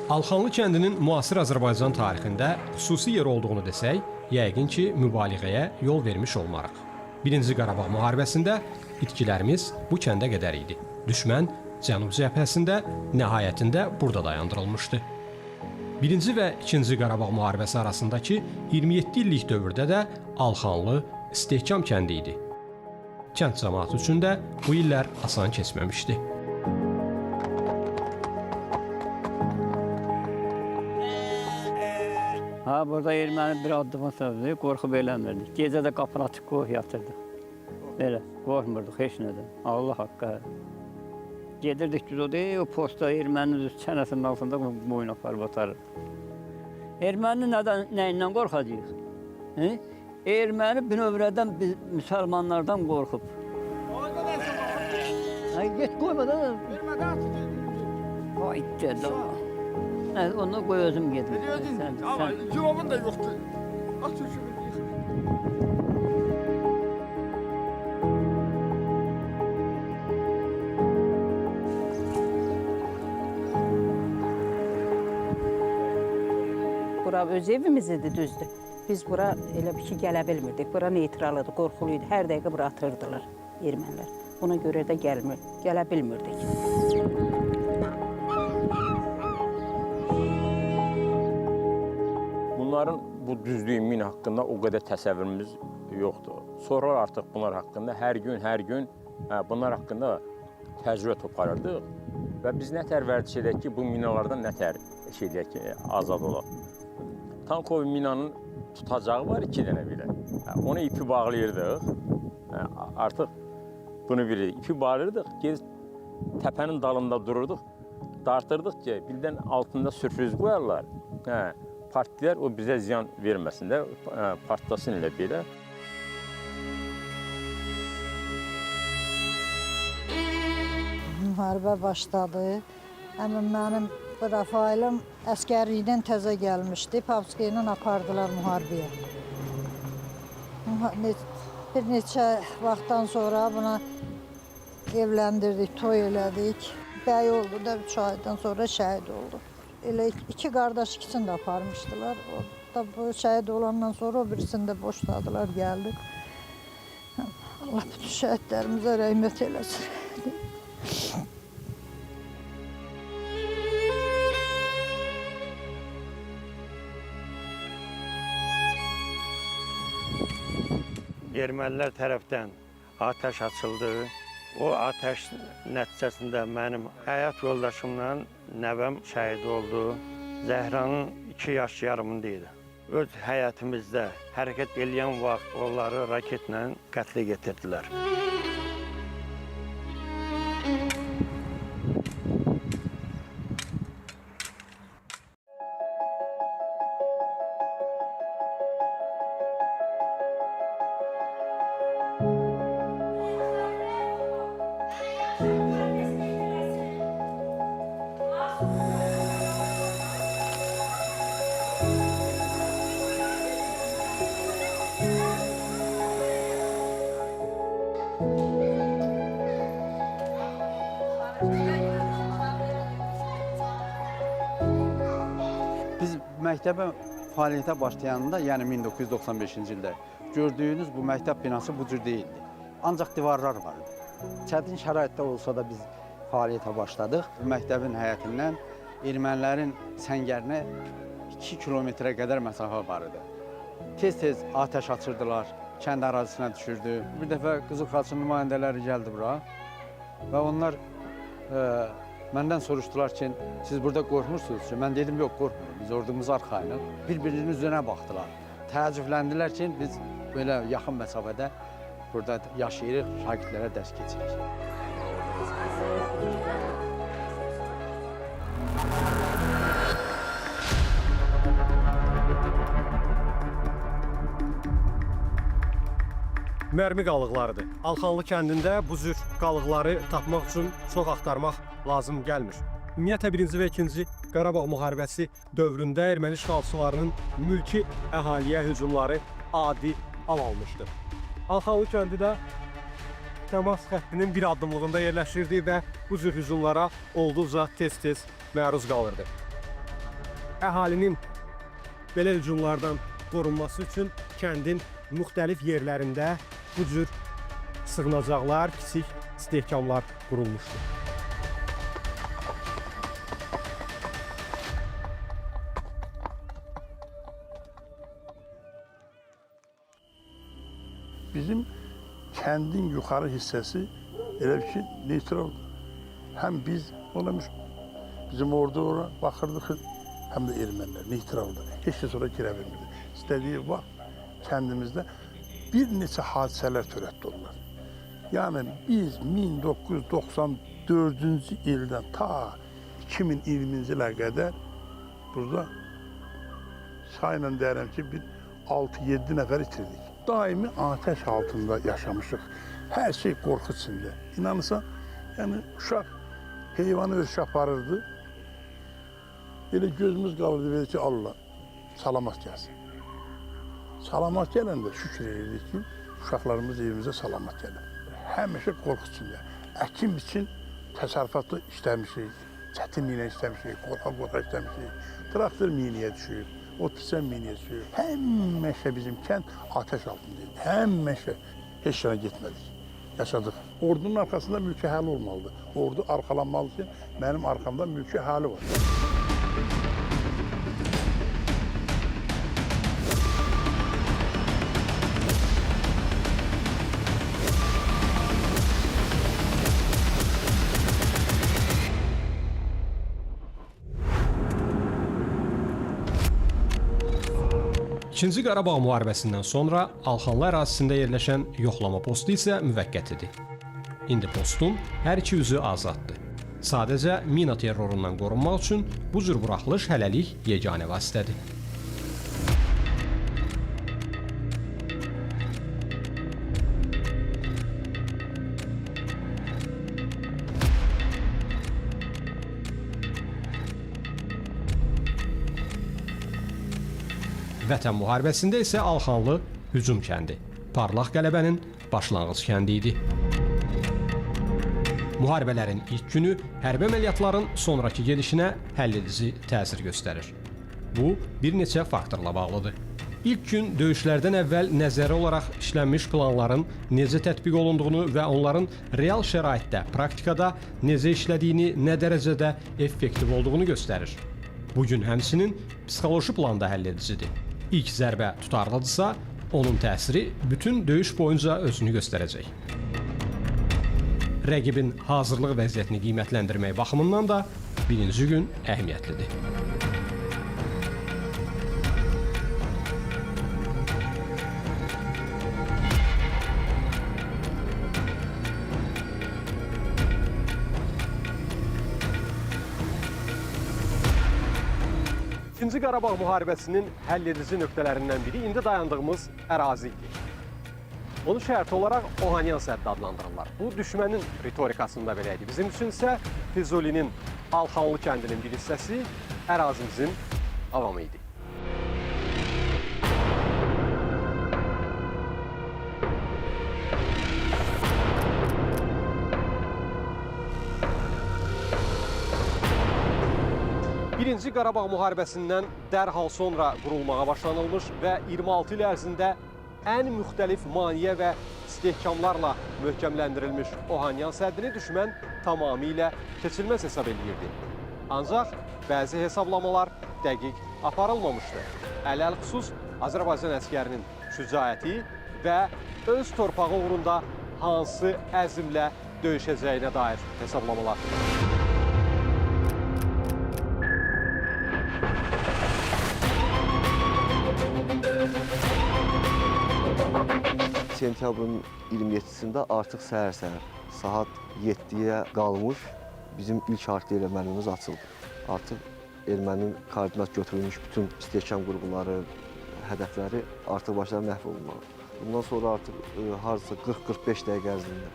Alxanlı kəndinin müasir Azərbaycan tarixində xüsusi yer olduğunu desək, yəqin ki, mübaliğəyə yol vermiş olmarıq. Birinci Qarabağ müharibəsində itkilərimiz bu kəndə qədər idi. Düşmən Cənub cəbhəsində nəhayətində burada dayandırılmışdı. Birinci və ikinci Qarabağ müharibəsi arasındakı 27 illik dövrdə də Alxanlı istehkam kəndi idi. Kənd cəmaatı üçün də bu illər asan keçməmişdi. Burada erməni bir addıma sövdü, qorxub eləmirdik. Gecə də qapını açıq qoyub yatırdıq. Belə, qorxmurduq heç nədən. Allah haqqı. Gedirdik biz o posta erməninin çənəsinin altında boyun aparıb atarıq. Erməni nəyindən qorxacaq? Erməni bünövrədən biz müsəlmanlardan qorxub. Get qoyma da. Vay dedi. Onu qoy özüm gedim. Ama cevabın da yoktu. At çocuğu. Bura öz evimiz idi, düzdür. Biz bura elə bir ki, gələ bilmirdik. Bura neytral idi, qorxuluydu. Hər dəqiqə bura atırdılar ermənilər. Buna görə də gələ bilmirdik. Bunların bu düzlüyün min haqqında o qədər təsəvvürümüz yoxdur. Sonra artıq bunlar haqqında hər gün bunlar haqqında təcrübə toparırdıq və biz nətər vərdiş edək ki, bu minalardan nətər edək ki, azad olaq. Tankov minanın tutacağı var 2 dənə belə. Onu ipi bağlayırdıq. Artıq bunu bilirik. İpi bağlayırdıq, təpənin dalında dururduq. Dartırdıq ki, birdən altında sürpriz qoyarlar. Partilər o bizə ziyan verməsin də, partlasın elə belə. Müharibə başladı. Həmin mənim Rafailim əskərlikdən təzə gəlmişdi. Papski ilə apardılar müharibəyə. Bir neçə vaxtdan sonra buna evləndirdik, toy elədik. Bəy oldu da 3 aydan sonra şəhid oldu. Elə 2 qardaş ikisini də aparmışdılar. O da bu şəhid olandan sonra o birisini də boşladılar, gəldi. Allah bütün şəhidlərimizə rəhmət eləsin. Ermənilər tərəfdən atəş açıldı. O atəş nəticəsində mənim həyat yoldaşımla nəvəm şəhid oldu. Zəhranın 2 yaş yarımında idi. Öz həyətimizdə hərəkət edən vaxt onları raketlə qətlə yetirdilər. Biz məktəbə fəaliyyətə başlayanda, yəni 1995-ci ildə gördüyünüz bu məktəb binası bu cür deyildi. Ancaq divarlar vardı. Çətin şəraitdə olsa da biz fəaliyyətə başladıq. Məktəbin həyətindən ermənilərin səngərinə 2 kilometrə qədər məsafə var idi. Tez-tez atəş açırdılar, kənd ərazisinə düşürdü. Bir dəfə Qızıl Xalçın nümayəndələri gəldi bura və onlar məndən soruşdular ki, siz burada qorxmursunuz ki? Mən dedim, yox, qorxmurum, biz ordumuz arxayınıq. Bir-birinin üzünə baxdılar. Təəccübləndilər ki, biz belə yaxın məsafədə burada yaşayırıq, şagirdlərə dərs keçirik. Mərmi qalıqlarıdır. Alxanlı kəndində bu cür qalıqları tapmaq üçün çox axtarmaq lazım gəlmir. Ümumiyyətlə 1-ci və 2-ci Qarabağ müharibəsi dövründə erməni işğalçılarının mülki əhaliyə hücumları adi hal almışdı. Alxanlı kəndi də təmas xəttinin bir addımlığında yerləşirdi və bu cür hücumlara olduqca tez-tez məruz qalırdı. Əhalinin belə hücumlardan qorunması üçün kəndin müxtəlif yerlərində bu cür sığınacaqlar, kiçik istehkamlar qurulmuşdur. Bizim kəndin yuxarı hissəsi elə ki, neytraldır. Həm biz ona bizim orada ora baxırdıq, həm də ermənilər neytraldır. Heç kəs ora girə bilmirdi. İstədiyi vaxt kəndimizdə bir neçə hadisələr törətdi onlar. Yəni biz 1994-cü ildən ta 2020-ci ilə qədər burada sayla deyirəm ki, bir 6-7 nəfər itirdik. Daimi ateş altında yaşamışıq. Hər şey qorxu içində. İnanırsan, yəni uşaq heyvanı öz aparırdı. Elə gözümüz qalırdı, belə ki, Allah salamat gəlsin. Salamat gələndə şükür edirdik ki, uşaqlarımız evimizə salamat gəlir. Həmişə qorxu içində. Əkin biçin təsərrüfatda işləmişik, çətinliklə işləmişik, qorxa-qorxa işləmişik. Traktor miniyə düşür. O pisən miniyə düşür. Həmişə bizim kənd ateş altındaydı. Həmişə heç yerə getmədik. Yaşadıq. Ordunun arxasında mülki əhali olmalıdır. Ordu arxalanmalı ki, mənim arxamda mülki əhali var. İkinci Qarabağ müharibəsindən sonra Alxanlı ərazisində yerləşən yoxlama postu isə müvəqqətidir. İndi postun hər iki üzü azaddır. Sadəcə mina terrorundan qorunmaq üçün bu cür buraxılış hələlik yeganə vasitədir. Vətən müharibəsində isə Alxanlı hücum kəndi, parlaq qələbənin başlanğıc kəndi idi. Müharibələrin ilk günü hərbi əməliyyatların sonrakı gedişinə həlledici təsir göstərir. Bu, bir neçə faktorla bağlıdır. İlk gün döyüşlərdən əvvəl nəzəri olaraq işlənmiş planların necə tətbiq olunduğunu və onların real şəraitdə, praktikada necə işlədiyini, nə dərəcədə effektiv olduğunu göstərir. Bugün həmçinin psixoloji plan da həlledicidir. İlk zərbə tutarlıdırsa, onun təsiri bütün döyüş boyunca özünü göstərəcək. Rəqibin hazırlıq vəziyyətini qiymətləndirmək baxımından da birinci gün əhəmiyyətlidir. İkinci Qarabağ müharibəsinin həlledici nöqtələrindən biri indi dayandığımız ərazi idi. Onu şərti olaraq Ohanyan səddi adlandırırlar. Bu, düşmənin ritorikasında belə idi. Bizim üçün isə Füzulinin Alxanlı kəndinin bir hissəsi ərazimizin avamı idi. Birinci Qarabağ müharibəsindən dərhal sonra qurulmağa başlanılmış və 26 il ərzində ən müxtəlif maneə və istehkamlarla möhkəmləndirilmiş Ohanyan səddini düşmən tamamilə keçilməz hesab edirdi. Ancaq bəzi hesablamalar dəqiq aparılmamışdı. Ələlxüsus Azərbaycan əskərinin şücaəti və öz torpağı uğrunda hansı əzmlə döyüşəcəyinə dair hesablamalar. Sentyabrın 27-sində artıq səhər-səhər saat 7-yə qalmış bizim ilk artilleriya mərmimiz açıldı. Artıq ermənin koordinat götürülmüş bütün istehkam qurğuları, hədəfləri artıq başladı məhv olunmalı. Bundan sonra artıq hardasa 40-45 dəqiqə ərzində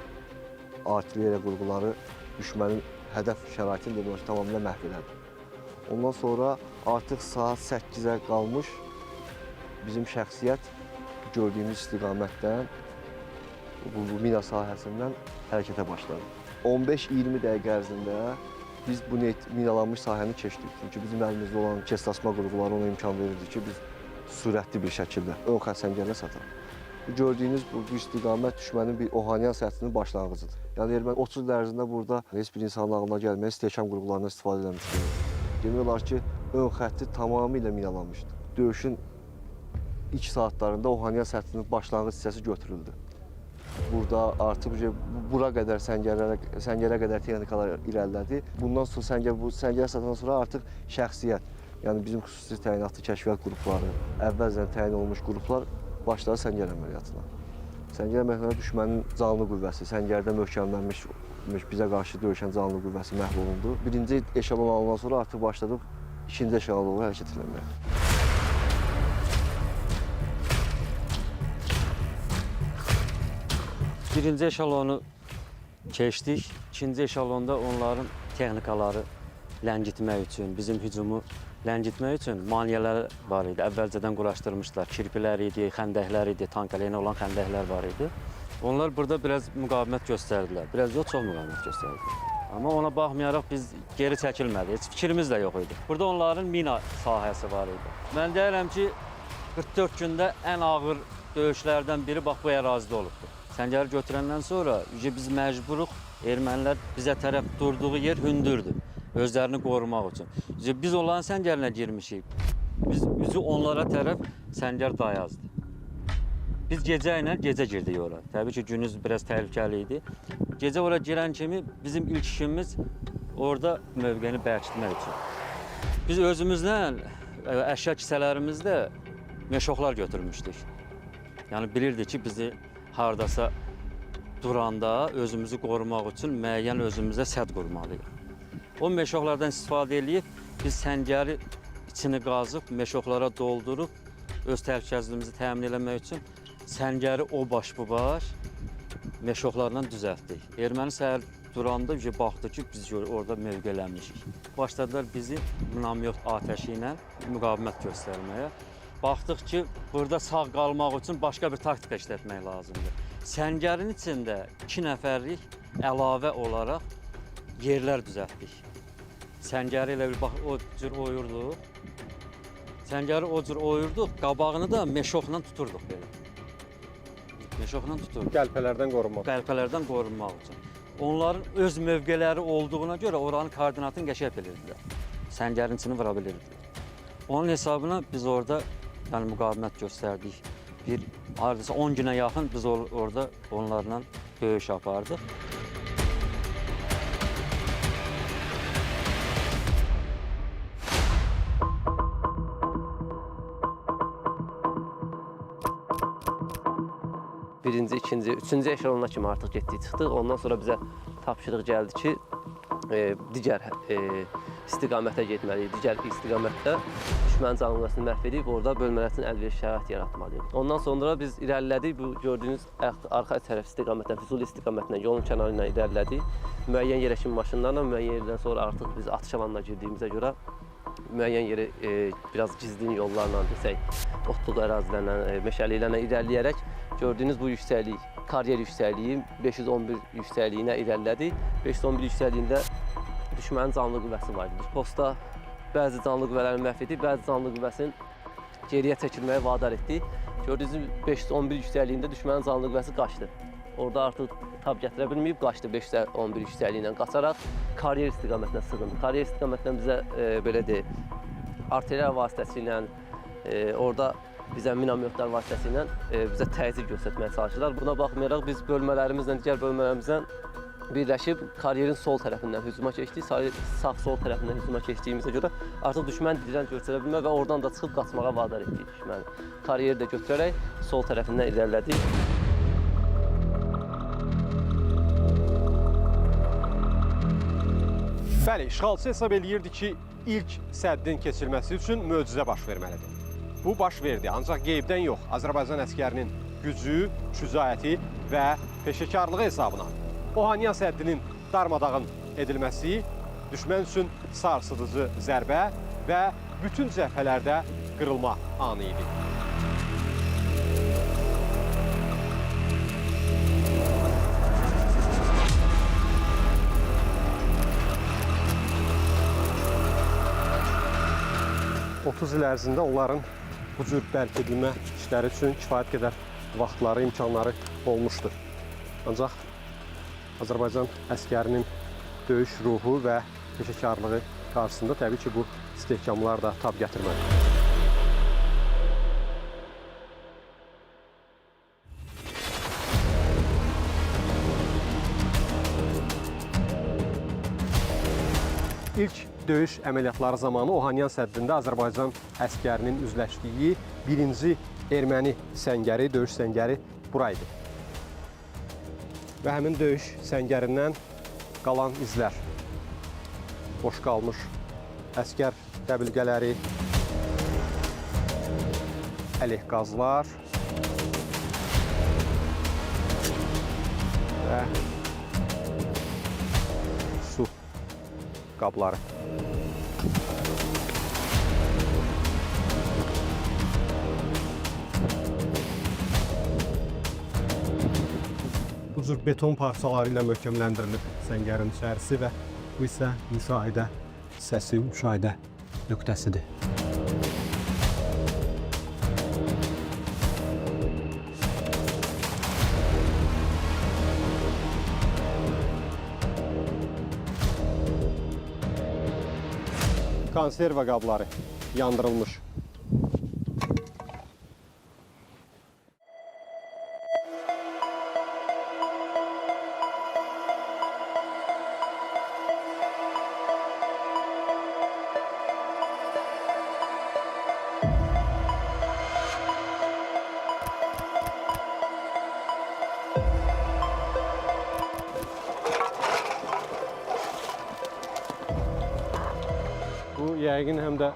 artilleriya qurğuları düşmənin hədəf şəraitini tamamilə məhv elədi. Ondan sonra artıq saat 8-ə qalmış bizim şəxsiyyət gördüyümüz istiqamətdən bu mina sahəsindən hərəkətə başladı. 15-20 dəqiqə ərzində biz bu minalanmış sahəni keçdik. Çünki bizim əlimizdə olan kəsasma qurğuları ona imkan verirdi ki, biz sürətli bir şəkildə ön xətt səngərlə sataq. Bu gördüyünüz bu istiqamət düşmənin bir Ohanyan səthinin başlanğıcıdır. Yəni erməni 30 il ərzində burada heç bir insanın ağlına gəlməyən stehkam qurğularından istifadə edilmişdir. Demək olar ki, ön xətti tamamilə minalanmışdı. Döyüşün ilk saatlarında Ohanyan səthinin başlanğıc hissəsi götürüldü. Burada artıq bura qədər səngərə qədər texnikalar irəlilədi. Bundan sonra bu səngər satandan sonra artıq şəxsiyyət, yəni bizim xüsusi təyinatlı kəşfiyyat qrupları, əvvəlcədən təyin olunmuş qruplar başladı səngər əməliyyatına. Səngər əməliyyatına düşmənin canlı qüvvəsi, səngərdə möhkəmlənmiş bizə qarşı döyüşən canlı qüvvəsi məhv olundu. Birinci eşelon alınan sonra artıq başladıq ikinci eşelona doğru hərəkət etməyə. Birinci eşalonu keçdik. İkinci eşalonda onların texnikaları ləngitmək üçün, bizim hücumu ləngitmək üçün maneələr var idi. Əvvəlcədən quraşdırmışlar. Kirpilər idi, xəndəklər idi, tank əleyhinə olan xəndəklər var idi. Onlar burada biraz müqavimət göstərdilər. Biraz yox, çox müqavimət göstərdilər. Amma ona baxmayaraq biz geri çəkilmədik. Heç fikrimiz də yox idi. Burada onların mina sahəsi var idi. Mən deyirəm ki, 44 gündə ən ağır döyüşlərdən biri bax bu ərazidə olubdur. Səngəri götürəndən sonra biz məcburuq, ermənilər bizə tərəf durduğu yer hündürdür, özlərini qorumaq üçün. Biz onların səngərinə girmişik, biz onlara tərəf səngər dayazdır. Biz gecə ilə gecə girdik ora. Təbii ki, günüz biraz təhlükəli idi. Gecə ora girən kimi bizim ilk işimiz orada mövqeni bərkitmək üçün. Biz özümüzdən əşya kisələrimizdə meşoxlar götürmüşdük. Yəni bilirdik ki, bizi hardasa duranda özümüzü qorumaq üçün müəyyən özümüzə sədd qurmalıyıq. O meşoxlardan istifadə edib biz səngəri içini qazıb, meşoxlara doldurub öz təhlükəsizliyimizi təmin etmək üçün səngəri o baş bu baş meşoxlarla düzəltdik. Erməni səhər duranda baxdı ki, biz orada mövqələnmişik. Başladılar bizi minamyot atəşi ilə müqavimət göstərməyə. Baxdıq ki, burada sağ qalmaq üçün başqa bir taktika işlətmək lazımdır. Səngərin içində 2 nəfərlik əlavə olaraq yerlər düzəltdik. Səngəri elə bir o cür oyurduq. Səngəri o cür oyurduq, qabağını da meşoxla tuturduq belə. Meşoxla tuturduq. Qəlpələrdən qorunmaq. Qəlpələrdən qorunmaq üçün. Onların öz mövqeləri olduğuna görə oranın koordinatını qəşəng bilirdilər. Səngərin içini vura bilirdilər. Onun hesabına biz orada müqavimət göstərdik. Bir hardasa 10 günə yaxın biz orada onlarla döyüş apardıq. Birinci, ikinci, üçüncü eşelona kimi artıq getdik, çıxdıq. Ondan sonra bizə tapşırıq gəldi ki, digər istiqamətə getməliyik. Digər istiqamətdə düşmənin canlıqlarını məhv edib, orada bölmələr üçün əlverişli şərait yaratmalıyıq. Ondan sonra biz irəlilədik. Bu gördüyünüz arxa tərəf istiqamətdən, Füzuli istiqamətindən yolun kənarı ilə irəlilədik. Müəyyən yerə kimi maşınlarla, müəyyən yerdən sonra artıq biz atış alanına girdiyimizə görə müəyyən yeri biraz gizlin yollarla desək, otluq ərazilərlə, meşəliklərlə irəliləyərək gördüyünüz bu yüksəklik, karyer yüksəkliyi 511 yüksəkliyinə irəlilədik. 511 yüksəkliyində düşmənin canlı qüvvəsi var idi. Posta bəzi canlı qüvvələrini məhv edib, bəzi canlı qüvvəsini geriyə çəkilməyə vadar etdik. Gördüyünüz 511 yüksəkliyində düşmənin canlı qüvvəsi qaçdı. Orada artıq tab gətirə bilməyib, qaçdı 511 yüksəkliyindən qaçaraq karyer istiqamətinə sığındı. Karyer istiqamətindən bizə belə deyək, artilleriya vasitəsilə, orada bizə minamyotlar vasitəsilə bizə təzyiq göstərməyə çalışırlar. Buna baxmayaraq biz bölmələrimizlə, digər bölmələrimizlə birləşib karyerin sol tərəfindən hücuma keçdik. Sağ-sol tərəfindən hücuma keçdiyimizə görə artıq düşmən direnç göstərə bilmə və oradan da çıxıb qaçmağa vadar etdik düşməni. Karyeri də götürərək sol tərəfindən irəlilədik. Bəli, işğalçı hesab eləyirdi ki, ilk səddin keçilməsi üçün möcüzə baş verməlidir. Bu baş verdi, ancaq qeybdən yox, Azərbaycan əsgərinin gücü, şücaəti və peşəkarlığı hesabına. Ohanyan səddinin darmadağın edilməsi düşmən üçün sarsıdıcı zərbə və bütün cəbhələrdə qırılma anı idi. 30 il ərzində onların bu cür bərk edilmə işləri üçün kifayət qədər vaxtları, imkanları olmuşdur. Ancaq Azərbaycan əskərinin döyüş ruhu və peşəkarlığı qarşısında təbii ki, bu istehkamlar da tab gətirmədi. İlk döyüş əməliyyatları zamanı Ohanyan səddində Azərbaycan əskərinin üzləşdiyi birinci erməni səngəri, döyüş səngəri buraydı. Və həmin döyüş səngərindən qalan izlər, boş qalmış əskər dəbilqələri, əleyh qazlar və su qabları. Bu cür beton parçaları ilə möhkəmləndirilib səngərin içərisi və bu isə müşahidə hissəsi, müşahidə nöqtəsidir. Konserva qabları yandırılmış. Bu yəqin həm də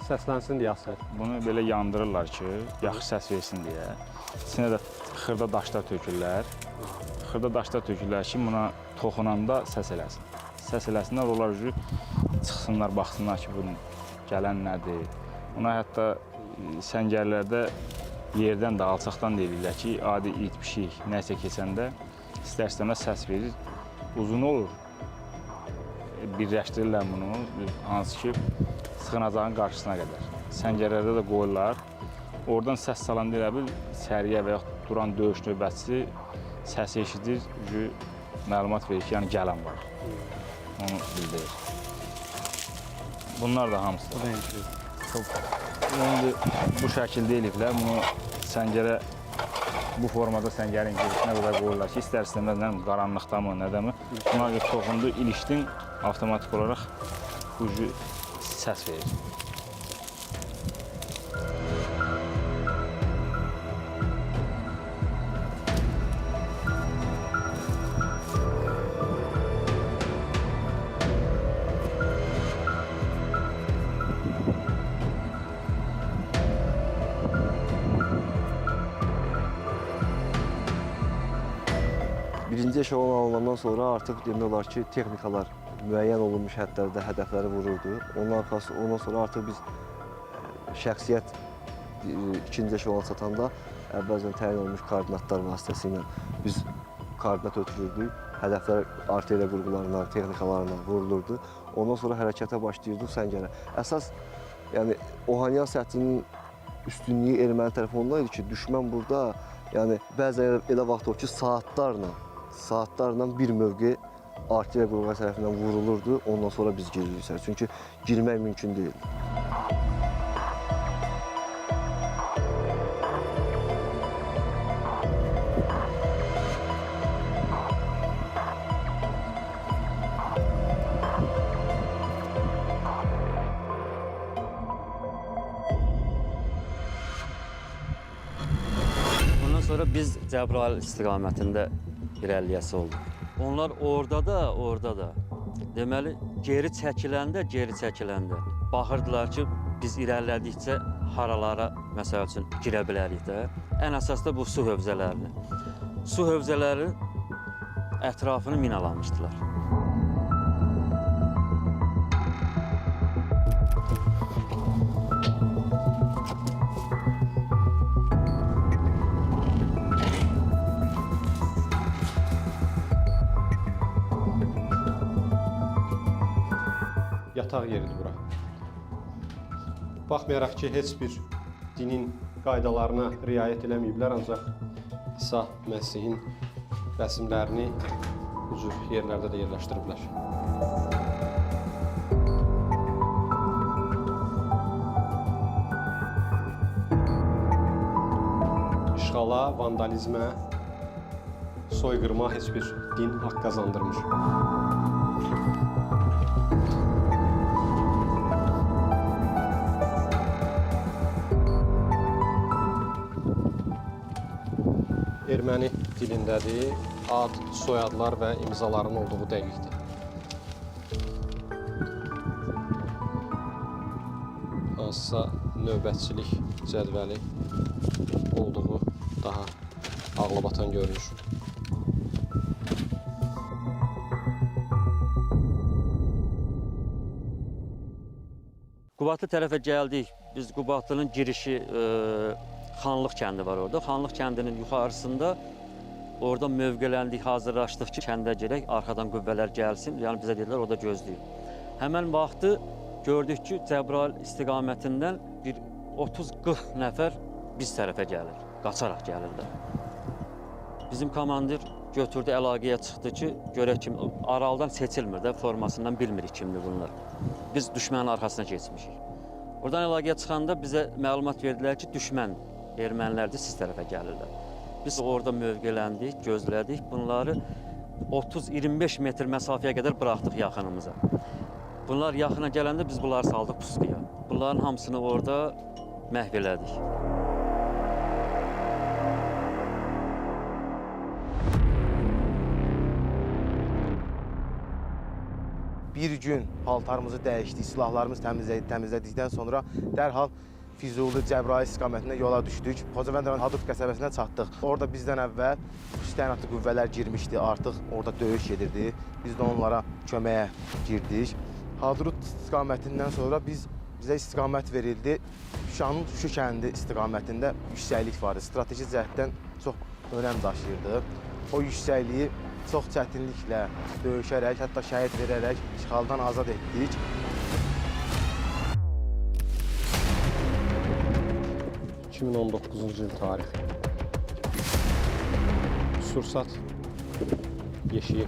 səslənsin deyə asılır. Bunu belə yandırırlar ki, yaxşı səs versin deyə. İçinə də xırda daşlar tökürlər. Xırda daşlar tökürlər ki, buna toxunanda səs eləsin. Səs eləsinlər, onlar çıxsınlar, baxsınlar ki, bunun gələn nədir. Buna hətta səngərlərdə yerdən də, alçaqdan deyirlər ki, adi it, pişik, nəsə keçəndə istər-istəməz səs verir, uzun olur. Birləşdirirlər bunu, hansı ki, sığınacağın qarşısına qədər. Səngərlərdə də qoyurlar. Oradan səs salan elə bil, səriyə və yaxud duran döyüş növbətçisi səs eşidir, məlumat verir ki, yəni gələn var. Onu bildirir. Bunlar da hamısı. Bu şəkildə eliblər, bunu səngərə, bu formada səngərin girişinə qədər qoyurlar ki, istər-istəməz qaranlıqda mı, nədəmi, buna toxundu, ilişdin, avtomatik olaraq bu səs verir. Birinci eşelon alınandan sonra artıq demək olar ki, texnikalar müəyyən olunmuş hədlərdə hədəfləri vururdu. Ondan sonra artıq biz şəxsiyyət ikinci eşelona çatanda əvvəlcən təyin olunmuş koordinatlar vasitəsilə biz koordinat ötürürdük. Hədəflər artilleriya qurğularından, texnikalarından vurulurdu. Ondan sonra hərəkətə başlayırdıq səngərə. Əsas, yəni Ohanyan səthinin üstünlüyü erməni tərəfindən idi ki, düşmən burada, yəni bəzən elə vaxt o ki, saatlarla bir mövqe artilleriya qurğuları tərəfindən vurulurdu, ondan sonra biz giririk. Çünki girmək mümkün deyildi. Bundan sonra biz Cəbrayıl istiqamətində irəliyəsi olduq. Onlar orada da, deməli, geri çəkiləndə, baxırdılar ki, biz irəlilədikcə haralara, məsəl üçün, girə bilərik də. Ən əsas da bu su hövzələrini. Su hövzələri ətrafını minalamışdılar. Yataq yeridir bura. Baxmayaraq ki, heç bir dinin qaydalarına riayət eləməyiblər, ancaq İsa Məsihin rəsmlərini bu cür yerlərdə də yerləşdiriblər. İşğala, vandalizmə, soyqırma heç bir din haqq qazandırmır. Erməni dilindədir, ad, soyadlar və imzaların olduğu dəqiqdir. Hansısa növbətçilik cədvəli olduğu daha ağlabatan görünür. Qubadlı tərəfə gəldik. Biz Qubatlının girişi Xanlıq kəndi var orada. Xanlıq kəndinin yuxarısında orada mövqələndik, hazırlaşdıq ki, kəndə girək, arxadan qüvvələr gəlsin. Yəni bizə dedilər, orada gözləyin. Həmən vaxtı gördük ki, Cəbrayıl istiqamətindən bir 30-40 nəfər biz tərəfə gəlir, qaçaraq gəlirlər. Bizim komandir götürdü, əlaqəyə çıxdı ki, görək kim, aralıdan seçilmir də, formasından bilmirik kimdir bunlar. Biz düşmənin arxasına keçmişik. Oradan əlaqəyə çıxanda bizə məlumat verdilər ki, düşmən ermənilərdir, siz tərəfə gəlirlər. Biz orada mövqələndik, gözlədik. Bunları 30-25 metr məsafəyə qədər buraxdıq yaxınımıza. Bunlar yaxına gələndə biz bunları saldıq pusquya. Bunların hamısını orada məhv elədik. Bir gün paltarımızı dəyişdik, silahlarımızı təmizlədikdən sonra dərhal Füzuli, Cəbrayıl istiqamətində yola düşdük. Xocavənd rayon Hadrut qəsəbəsinə çatdıq. Orada bizdən əvvəl təyinatlı qüvvələr girmişdi, artıq orada döyüş gedirdi. Biz də onlara köməyə girdik. Hadrut istiqamətindən sonra bizə istiqamət verildi. Şuşanın Şuşu kəndi istiqamətində yüksəklik vardı. Strateji cəhətdən çox önəm daşıyırdı. O yüksəkliyi çox çətinliklə döyüşərək, hətta şəhid verərək işğaldan azad etdik. ...2019-cu il tarixi. Sursat yeşiyi.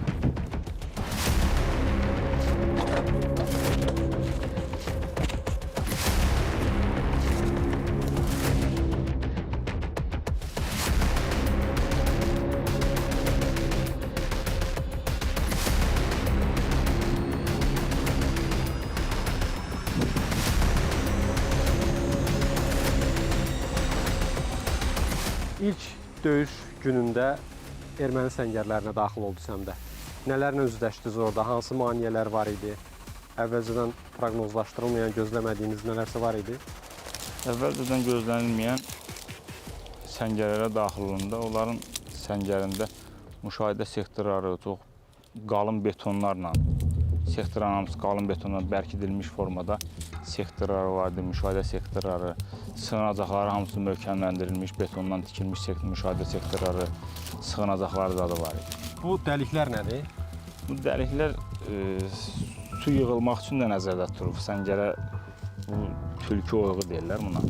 İlk döyüş günündə erməni səngərlərinə daxil oldu Səmdə. Nələrlə üzləşdiniz orada? Hansı maneələr var idi? Əvvəlcədən proqnozlaşdırılmayan, gözləmədiyiniz nələrsə var idi? Əvvəlcədən gözlənilməyən səngərlərə daxil olanda onların səngərində müşahidə sektorları çox qalın betonlarla, sektorların hamısı qalın betonla bərkidilmiş formada sektorları vardı, müşahidə sektorları, sığınacaqları hamısı möhkəmləndirilmiş, betondan tikilmiş müşahidə sektorları, sığınacaqları da var idi. Bu dəliklər nədir? Bu dəliklər su yığılmaq üçün də nəzərdə tutulub. Səngərə bu tülkü oyuğu deyirlər buna.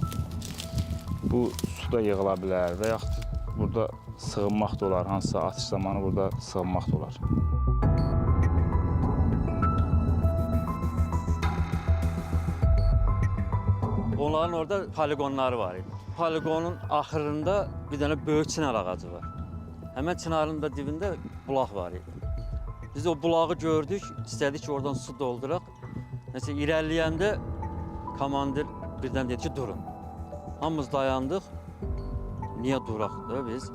Bu suda yığıla bilər və yaxud burada sığınmaq da olar, hansısa atış zamanı burada sığınmaq da olar. Onların orada poligonları var idi. Poligonun axırında bir dənə böyük çınar ağacı var. Həmən çınarın da dibində bulaq var idi. Biz o bulağı gördük, istədik ki, oradan su dolduraq. Nəsə, irəliləyəndə komandir birdən dedi ki, durun. Hamımız dayandıq. Niyə duraq da biz?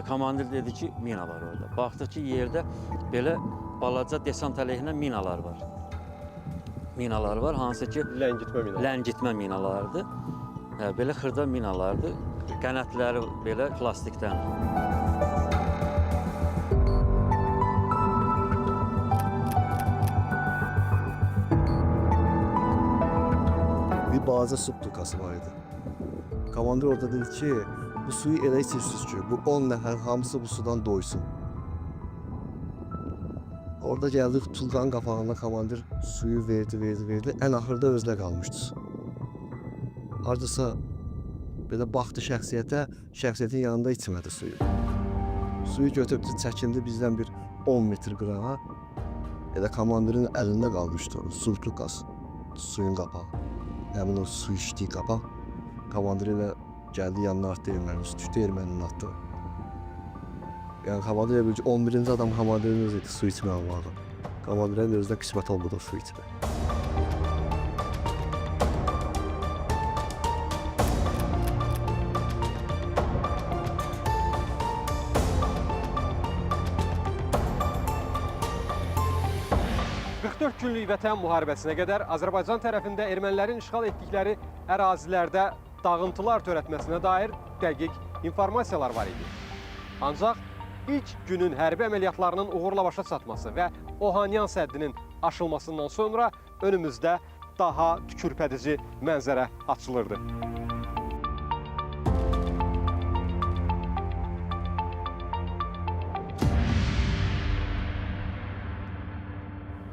Komandir dedi ki, mina var orada. Baxdıq ki, yerdə belə balaca desant əleyhinə minalar var. Minalar var, hansı ki ləngitmə minalardır. Belə xırda minalardır. Qənətləri belə plastikdən. Bir balaca su butulkası var idi. Komandir orada dedi ki, bu suyu elə içirsiniz ki, bu 10 nəfər hamısı bu sudan doysun. Orada gəldik, butulkanın qapağında komandir suyu verdi. Ən axırda özlə qalmışdı su. Hardasa belə baxdı şəxsiyyətin yanında içmədi suyu. Suyu götürdü, çəkildi bizdən bir 10 metr qırağa. Elə komandirin əlində qalmışdı o sultlu qaz, suyun qapağı. Həmin o su içdiyi qapaq. Komandir elə gəldi yanına atdı erməninin üstü, düşdü erməninin atdı. Yəni komandir elə 11-ci adam komandirin özü idi su içmək olmağı. Komandirin özünə qismət olmadı o su içmək. Günlük Vətən müharibəsinə qədər Azərbaycan tərəfində ermənilərin işğal etdikləri ərazilərdə dağıntılar törətməsinə dair dəqiq informasiyalar var idi. Ancaq ilk günün hərbi əməliyyatlarının uğurla başa çatması və Ohanyan səddinin aşılmasından sonra önümüzdə daha tükürpədici mənzərə açılırdı.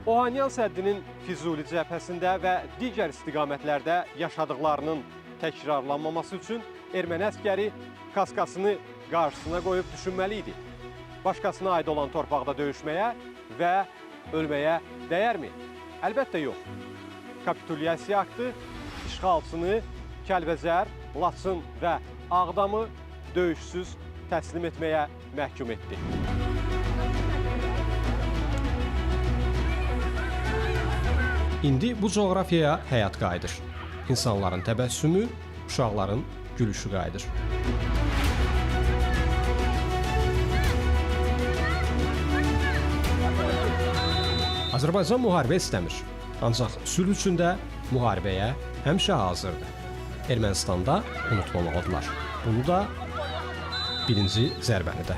Ohanyan səddinin Füzuli cəbhəsində və digər istiqamətlərdə yaşadıqlarının təkrarlanmaması üçün erməni əskəri kaskasını qarşısına qoyub düşünməli idi. Başqasına aid olan torpaqda döyüşməyə və ölməyə dəyərmi? Əlbəttə yox. Kapitulyasiya aktı işğalçını Kəlbəcər, Laçın və Ağdamı döyüşsüz təslim etməyə məhkum etdi. İndi bu coğrafiyaya həyat qayıdır. İnsanların təbəssümü, uşaqların gülüşü qayıdır. Azərbaycan müharibə istəmir. Ancaq sülh üçün də müharibəyə həmişə hazırdır. Ermənistanda unutmamalıdırlar. Bunu da birinci zərbəni də.